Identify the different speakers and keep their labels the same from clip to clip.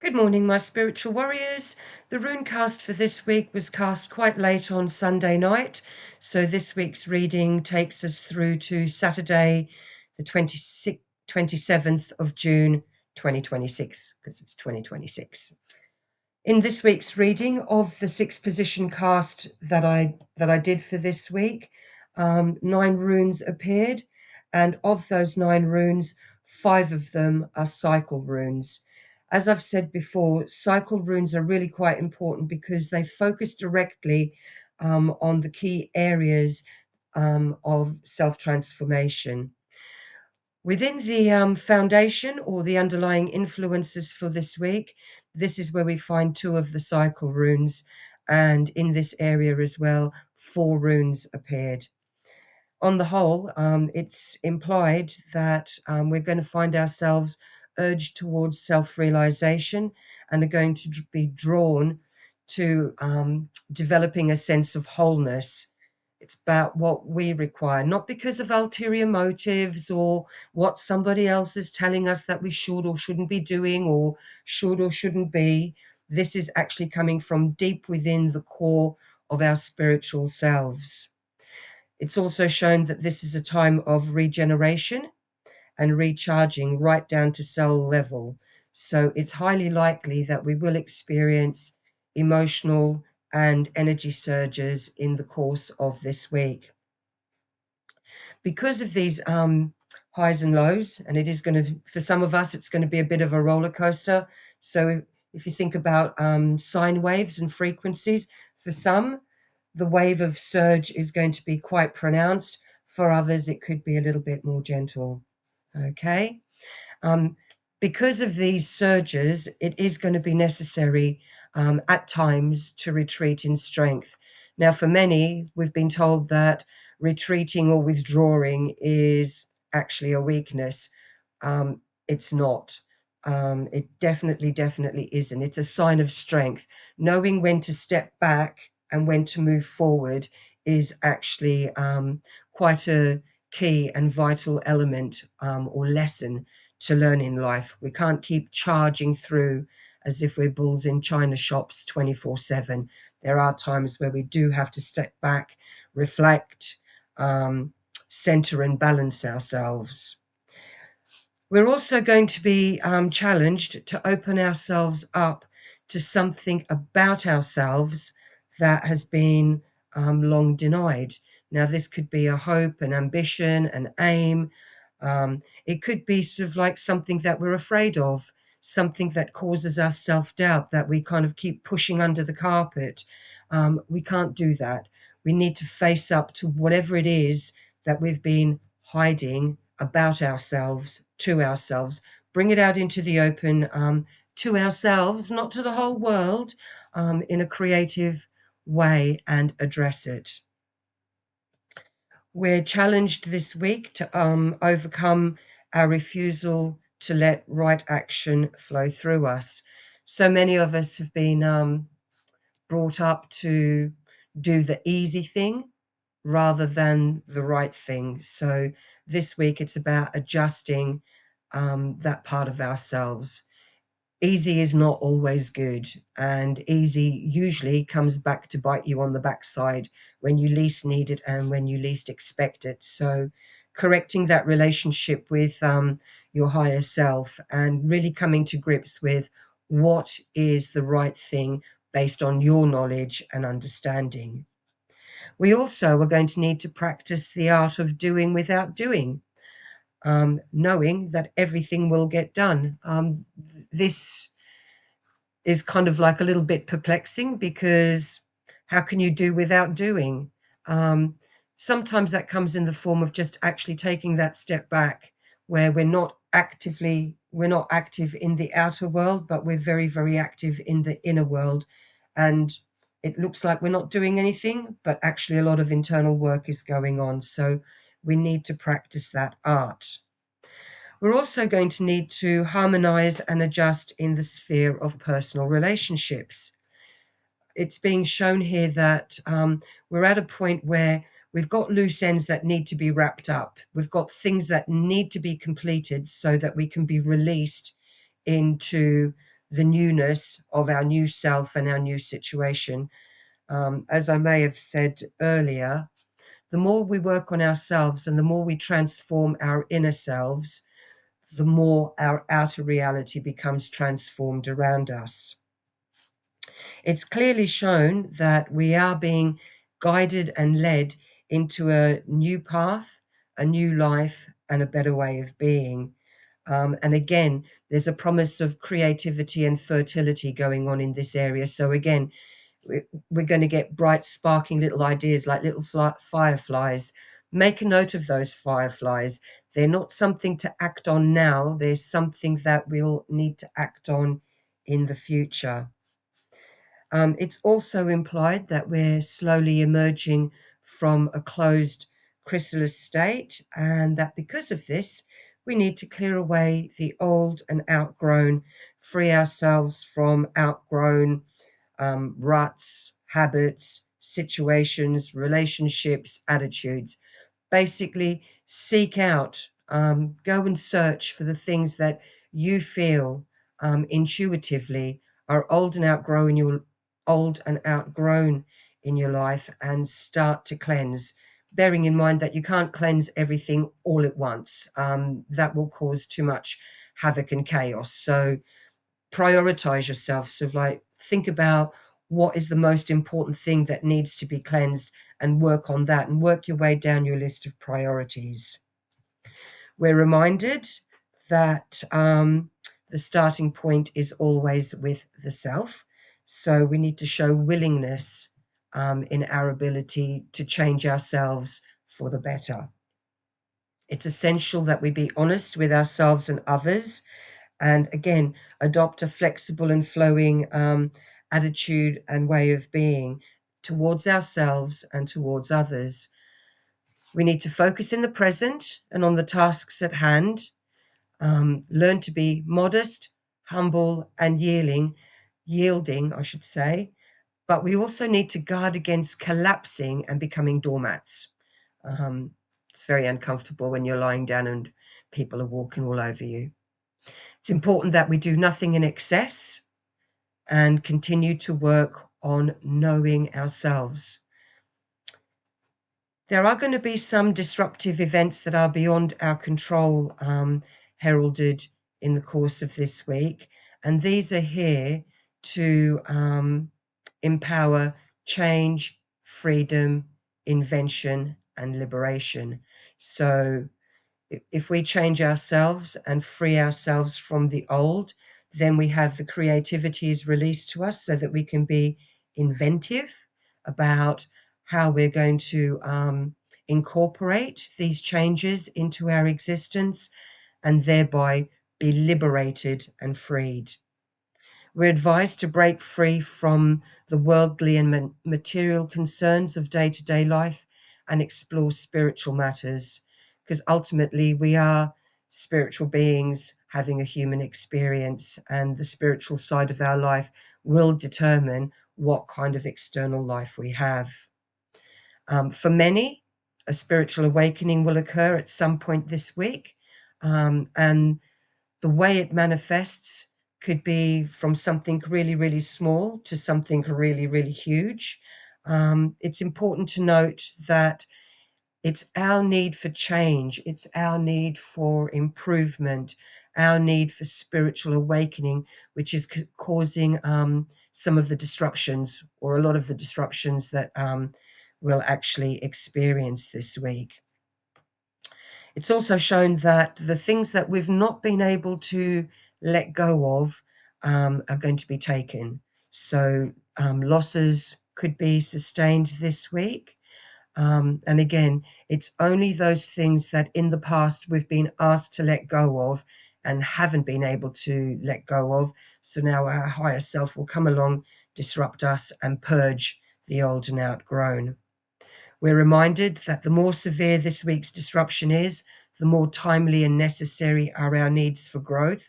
Speaker 1: Good morning, my spiritual warriors. The Rune Cast for this week was cast quite late on Sunday night, so this week's reading takes us through to Saturday, the 27th of June, 2026, because it's 2026. In this week's reading of the six position cast that I did for this week, 9 runes appeared, and of those 9 runes, 5 of them are cycle runes. As I've said before, cycle runes are really quite important because they focus directly on the key areas of self-transformation. Within the foundation or the underlying influences for this week, this is where we find 2 of the cycle runes, and in this area as well, 4 runes appeared. On the whole, it's implied that we're going to find ourselves urged towards self-realization and are going to be drawn to developing a sense of wholeness. It's about what we require, not because of ulterior motives or what somebody else is telling us that we should or shouldn't be doing or should or shouldn't be. This is actually coming from deep within the core of our spiritual selves. It's also shown that this is a time of regeneration and recharging right down to cell level. So it's highly likely that we will experience emotional and energy surges in the course of this week. Because of these highs and lows, and it is going to, for some of us, it's going to be a bit of a roller coaster. So if you think about sine waves and frequencies, for some, the wave of surge is going to be quite pronounced. For others, it could be a little bit more gentle. Okay. Um, because of these surges, it is going to be necessary at times to retreat in strength. Now, for many, we've been told that retreating or withdrawing is actually a weakness. It's not. It definitely isn't. It's a sign of strength. Knowing when to step back and when to move forward is actually quite a key and vital element or lesson to learn in life. We can't keep charging through as if we're bulls in china shops 24/7. There are times where we do have to step back, reflect, center and balance ourselves. We're also going to be challenged to open ourselves up to something about ourselves that has been long denied. Now, this could be a hope, an ambition, an aim. It could be sort of like something that we're afraid of, something that causes us self-doubt that we kind of keep pushing under the carpet. We can't do that. We need to face up to whatever it is that we've been hiding about ourselves, to ourselves, bring it out into the open, to ourselves, not to the whole world, in a creative way, and address it. We're challenged this week to overcome our refusal to let right action flow through us. So many of us have been brought up to do the easy thing rather than the right thing. So this week it's about adjusting that part of ourselves. Easy is not always good, and easy usually comes back to bite you on the backside when you least need it and when you least expect it. So correcting that relationship with your higher self and really coming to grips with what is the right thing based on your knowledge and understanding. We also are going to need to practice the art of doing without doing, knowing that everything will get done. This is kind of like a little bit perplexing because how can you do without doing? Um, Sometimes that comes in the form of just actually taking that step back where we're not active in the outer world, but we're very active in the inner world. And it looks like we're not doing anything, but actually a lot of internal work is going on. So we need to practice that art. We're also going to need to harmonize and adjust in the sphere of personal relationships. It's being shown here that we're at a point where we've got loose ends that need to be wrapped up. We've got things that need to be completed so that we can be released into the newness of our new self and our new situation. As I may have said earlier, the more we work on ourselves and the more we transform our inner selves, the more our outer reality becomes transformed around us. It's clearly shown that we are being guided and led into a new path, a new life, and a better way of being. And again, there's a promise of creativity and fertility going on in this area. So again, we're going to get bright, sparking little ideas like little fireflies. Make a note of those fireflies. They're not something to act on now. They're something that we'll need to act on in the future. It's also implied that we're slowly emerging from a closed chrysalis state, and that because of this, we need to clear away the old and outgrown, free ourselves from outgrown ruts, habits, situations, relationships, attitudes. Basically, seek out, go and search for the things that you feel intuitively are old and outgrown in your life, and start to cleanse. Bearing in mind that you can't cleanse everything all at once. That will cause too much havoc and chaos. So prioritize yourself. So like think about what is the most important thing that needs to be cleansed and work on that, and work your way down your list of priorities. We're reminded that the starting point is always with the self. So we need to show willingness in our ability to change ourselves for the better. It's essential that we be honest with ourselves and others, and again, adopt a flexible and flowing attitude and way of being towards ourselves and towards others. We need to focus in the present and on the tasks at hand, learn to be modest, humble, and yielding, I should say. But we also need to guard against collapsing and becoming doormats. Um, it's very uncomfortable when you're lying down and people are walking all over you. It's important that we do nothing in excess and continue to work on knowing ourselves. There are going to be some disruptive events that are beyond our control, heralded in the course of this week, and these are here to empower change, freedom, invention, and liberation. So if we change ourselves and free ourselves from the old, then we have the creativity is released to us so that we can be inventive about how we're going to incorporate these changes into our existence, and thereby be liberated and freed. We're advised to break free from the worldly and material concerns of day-to-day life and explore spiritual matters, because ultimately we are spiritual beings having a human experience, and the spiritual side of our life will determine what kind of external life we have. For many, a spiritual awakening will occur at some point this week, and the way it manifests could be from something really, really small to something really, really huge. It's important to note that it's our need for change, it's our need for improvement, our need for spiritual awakening, which is causing some of the disruptions, or a lot of the disruptions that we'll actually experience this week. It's also shown that the things that we've not been able to let go of are going to be taken. So losses could be sustained this week. And again, it's only those things that in the past we've been asked to let go of and haven't been able to let go of. So now our higher self will come along, disrupt us, and purge the old and outgrown. We're reminded that the more severe this week's disruption is, the more timely and necessary are our needs for growth.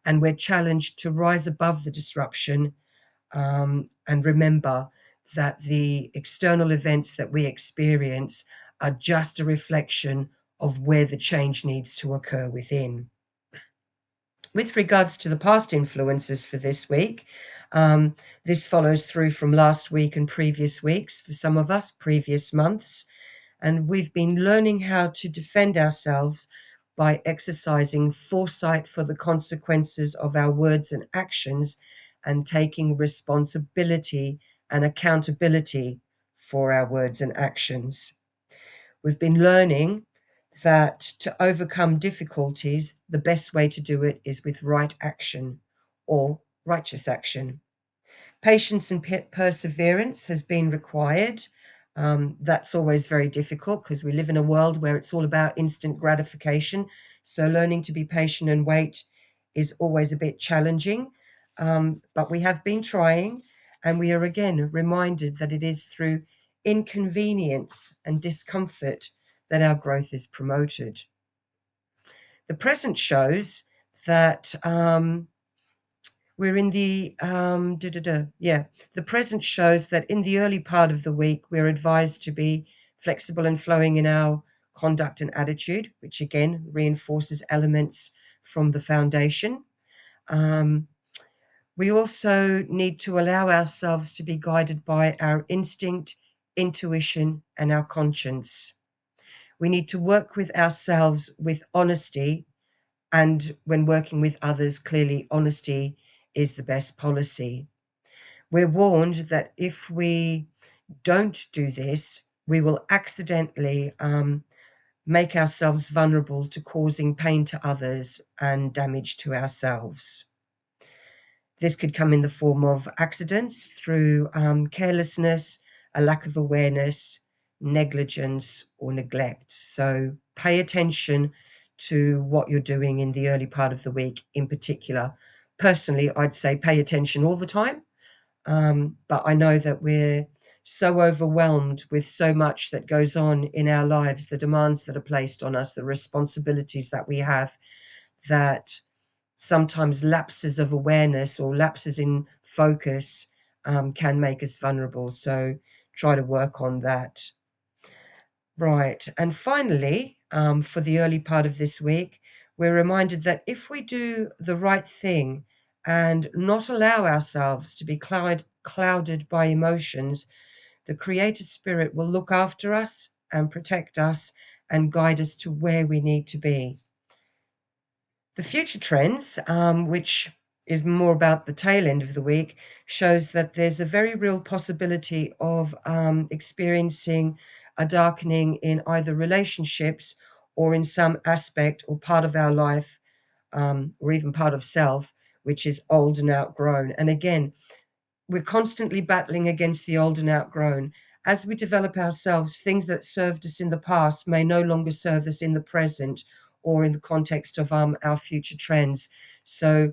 Speaker 1: And we're challenged to rise above the disruption, and remember that the external events that we experience are just a reflection of where the change needs to occur within. With regards to the past influences for this week, um, this follows through from last week and previous weeks for some of us, previous months. And we've been learning how to defend ourselves by exercising foresight for the consequences of our words and actions and taking responsibility and accountability for our words and actions. We've been learning that to overcome difficulties, the best way to do it is with right action or righteous action. Patience and perseverance has been required. That's always very difficult because we live in a world where it's all about instant gratification. So learning to be patient and wait is always a bit challenging. But we have been trying, and we are again reminded that it is through inconvenience and discomfort that our growth is promoted. The present shows that we're in the the present shows that in the early part of the week we're advised to be flexible and flowing in our conduct and attitude, which again reinforces elements from the foundation. Um, we also need to allow ourselves to be guided by our instinct, intuition, and our conscience. We need to work with ourselves with honesty, and when working with others, clearly honesty is the best policy. We're warned that if we don't do this, we will accidentally make ourselves vulnerable to causing pain to others and damage to ourselves. This could come in the form of accidents through carelessness, a lack of awareness, negligence, or neglect. So pay attention to what you're doing in the early part of the week in particular. Personally, I'd say pay attention all the time. But I know that we're so overwhelmed with so much that goes on in our lives, the demands that are placed on us, the responsibilities that we have, that sometimes lapses of awareness or lapses in focus can make us vulnerable. So try to work on that. Right. And finally, for the early part of this week, we're reminded that if we do the right thing and not allow ourselves to be clouded by emotions, the Creator Spirit will look after us and protect us and guide us to where we need to be. The future trends, which is more about the tail end of the week, shows that there's a very real possibility of experiencing a darkening in either relationships or in some aspect or part of our life, or even part of self, which is old and outgrown. And again, we're constantly battling against the old and outgrown. As we develop ourselves, things that served us in the past may no longer serve us in the present or in the context of our future trends. So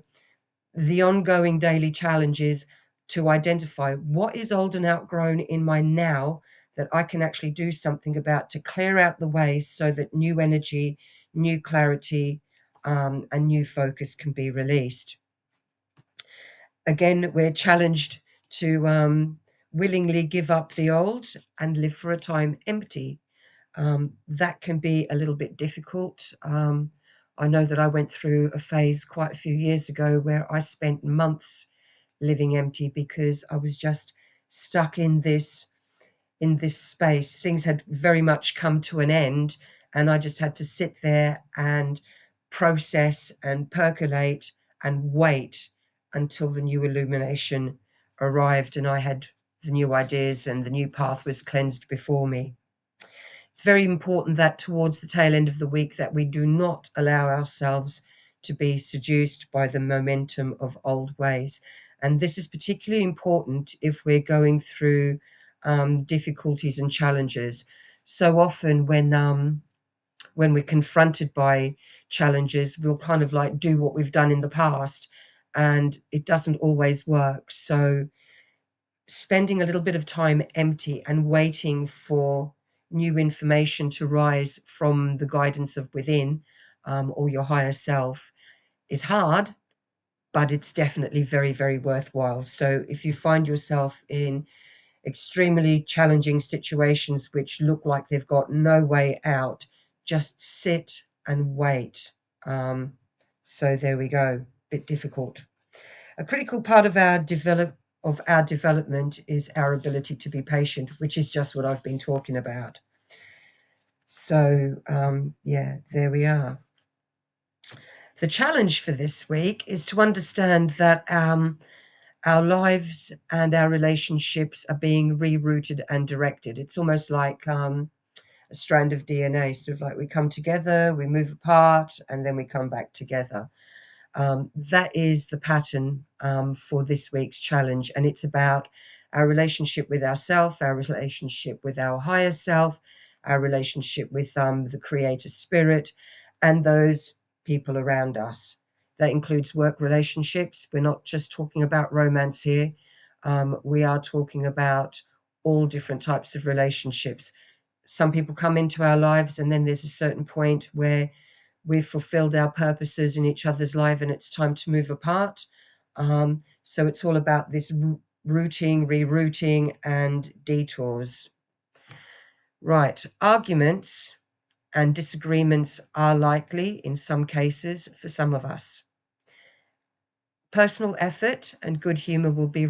Speaker 1: the ongoing daily challenge is to identify what is old and outgrown in my now that I can actually do something about to clear out the way so that new energy, new clarity, and new focus can be released. Again, we're challenged to willingly give up the old and live for a time empty. That can be a little bit difficult. I know that I went through a phase quite a few years ago where I spent months living empty because I was just stuck in this space. Things had very much come to an end, and I just had to sit there and process and percolate and wait until the new illumination arrived and I had the new ideas and the new path was cleansed before me. It's very important that towards the tail end of the week that we do not allow ourselves to be seduced by the momentum of old ways. And this is particularly important if we're going through difficulties and challenges. So often when we're confronted by challenges, we'll kind of like do what we've done in the past, and it doesn't always work. So spending a little bit of time empty and waiting for new information to rise from the guidance of within, or your higher self is hard, but it's definitely very, very worthwhile. So if you find yourself in extremely challenging situations which look like they've got no way out, just sit and wait. So there we go. bit difficult. A critical part of our development is our ability to be patient, which is just what I've been talking about. So, yeah, there we are. The challenge for this week is to understand that our lives and our relationships are being rerouted and directed. It's almost like a strand of DNA, sort of like we come together, we move apart, and then we come back together. That is the pattern for this week's challenge, and it's about our relationship with ourself, our relationship with our higher self, our relationship with the creator spirit, and those people around us. That includes work relationships. We're not just talking about romance here. We are talking about all different types of relationships. Some people come into our lives, and then there's a certain point where we've fulfilled our purposes in each other's life and it's time to move apart. So it's all about this routing, rerouting, and detours. Right. Arguments and disagreements are likely in some cases for some of us. Personal effort and good humor will be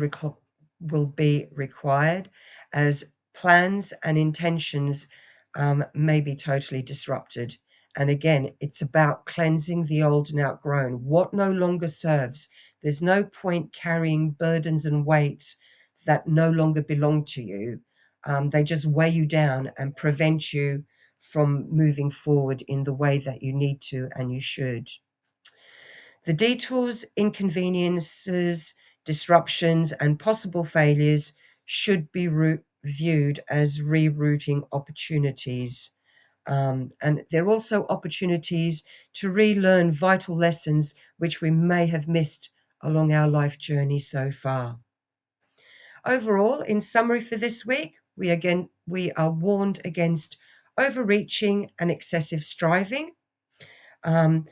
Speaker 1: required, as plans and intentions may be totally disrupted. And again, it's about cleansing the old and outgrown, what no longer serves. There's no point carrying burdens and weights that no longer belong to you. They just weigh you down and prevent you from moving forward in the way that you need to and you should. The detours, inconveniences, disruptions, and possible failures should be viewed as rerouting opportunities. And they're also opportunities to relearn vital lessons which we may have missed along our life journey so far. Overall, in summary for this week, we are warned against overreaching and excessive striving. Um,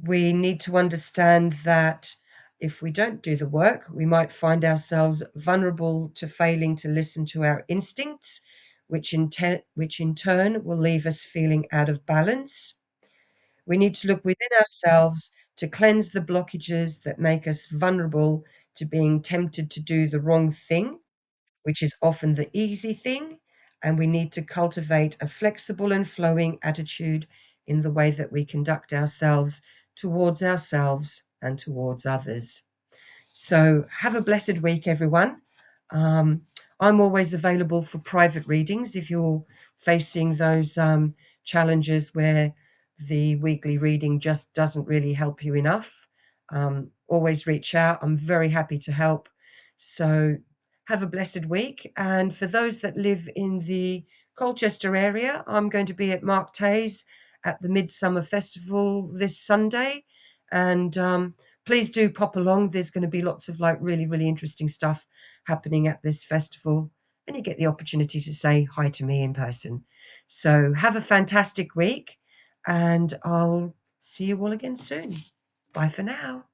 Speaker 1: we need to understand that if we don't do the work, we might find ourselves vulnerable to failing to listen to our instincts, which in turn will leave us feeling out of balance. We need to look within ourselves to cleanse the blockages that make us vulnerable to being tempted to do the wrong thing, which is often the easy thing. And we need to cultivate a flexible and flowing attitude in the way that we conduct ourselves and towards others. So have a blessed week, everyone. Um, I'm always available for private readings if you're facing those challenges where the weekly reading just doesn't really help you enough. Always reach out. I'm very happy to help. So have a blessed week. And for those that live in the Colchester area, I'm going to be at Mark Tay's at the Midsummer Festival this Sunday. And please do pop along. There's going to be lots of like really, really interesting stuff happening at this festival. And you get the opportunity to say hi to me in person. So have a fantastic week and I'll see you all again soon. Bye for now.